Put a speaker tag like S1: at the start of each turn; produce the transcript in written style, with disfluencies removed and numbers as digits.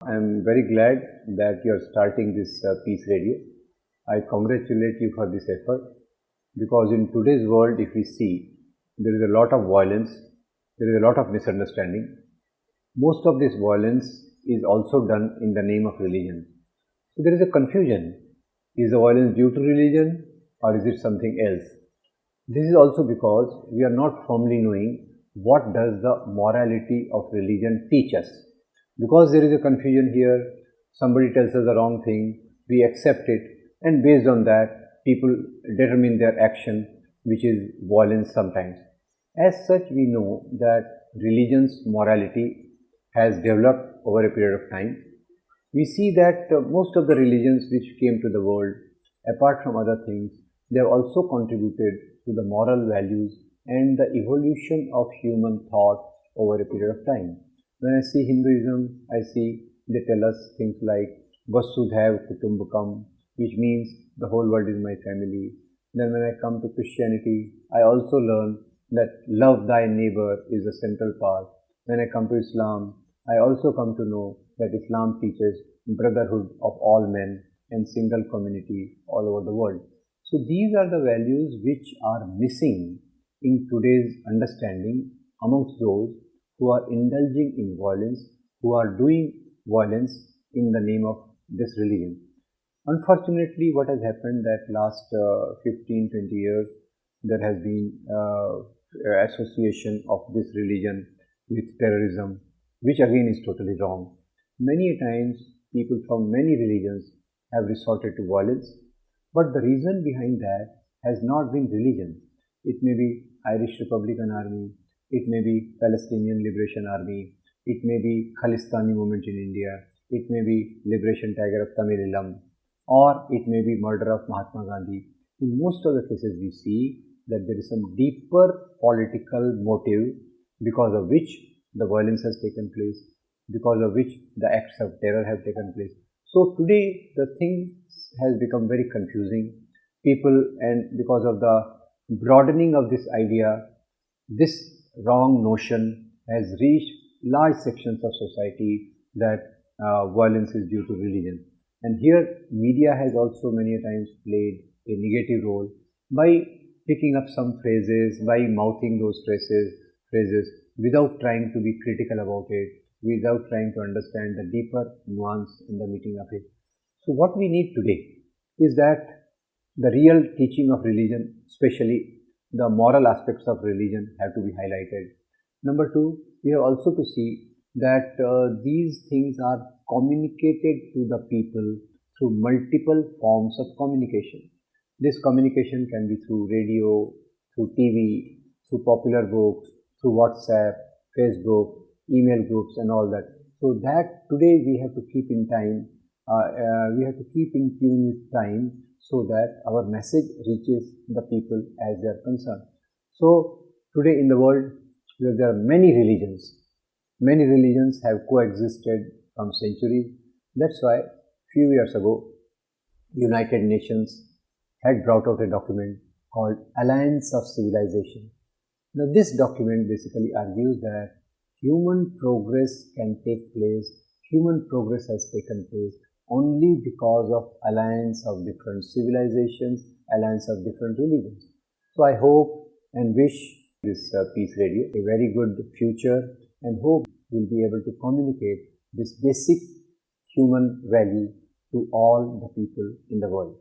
S1: I'm very glad that you're starting this Peace Radio. I congratulate you for this effort because in today's world, if we see, there is a lot of violence, there is a lot of misunderstanding. Most of this violence is also done in the name of religion. So there is a confusion. Is the violence due to religion or is it something else? This is also because we are not firmly knowing what does the morality of religion teach us. Because there is a confusion here, somebody tells us the wrong thing, we accept it, and based on that, people determine their action, which is violence sometimes. As such, we know that religion's morality has developed over a period of time. We see that most of the religions which came to the world, apart from other things, they have also contributed to the moral values and the evolution of human thought over a period of time. When I see Hinduism, I see they tell us things like Vasudhaiva Kutumbakam, which means the whole world is my family. Then when I come to Christianity, I also learn that love thy neighbor is a central part. When I come to Islam, I also come to know that Islam teaches brotherhood of all men and single community all over the world. So these are the values which are missing in today's understanding amongst those who are indulging in violence, who are doing violence in the name of this religion. Unfortunately, what has happened that last 15-20 years, there has been association of this religion with terrorism, which again is totally wrong. Many times, people from many religions have resorted to violence, but the reason behind that has not been religion. It may be Irish Republican Army, it may be Palestinian Liberation Army, it may be Khalistani movement in India, it may be Liberation Tiger of Tamil Eelam, or it may be murder of Mahatma Gandhi. In most of the cases we see that there is some deeper political motive because of which the violence has taken place, because of which the acts of terror have taken place. So today the thing has become very confusing. People, and because of the broadening of this idea, this wrong notion has reached large sections of society that violence is due to religion. And here media has also many times played a negative role by picking up some phrases, by mouthing those phrases without trying to be critical about it, without trying to understand the deeper nuance in the meaning of it. So what we need today is that the real teaching of religion, especially the moral aspects of religion, have to be highlighted. Number two, we have also to see that these things are communicated to the people through multiple forms of communication. This communication can be through radio, through TV, through popular books, through WhatsApp, Facebook, email groups and all that. So that today we have to keep in time, we have to keep in tune with time so that our message reaches the people as they are concerned. So today in the world, there are many religions. Many religions have coexisted from centuries. That's why few years ago, United Nations had brought out a document called Alliance of Civilization. Now this document basically argues that human progress can take place, human progress has taken place only because of alliance of different civilizations, alliance of different religions. So I hope and wish this Peace Radio a very good future and hope we'll be able to communicate this basic human value to all the people in the world.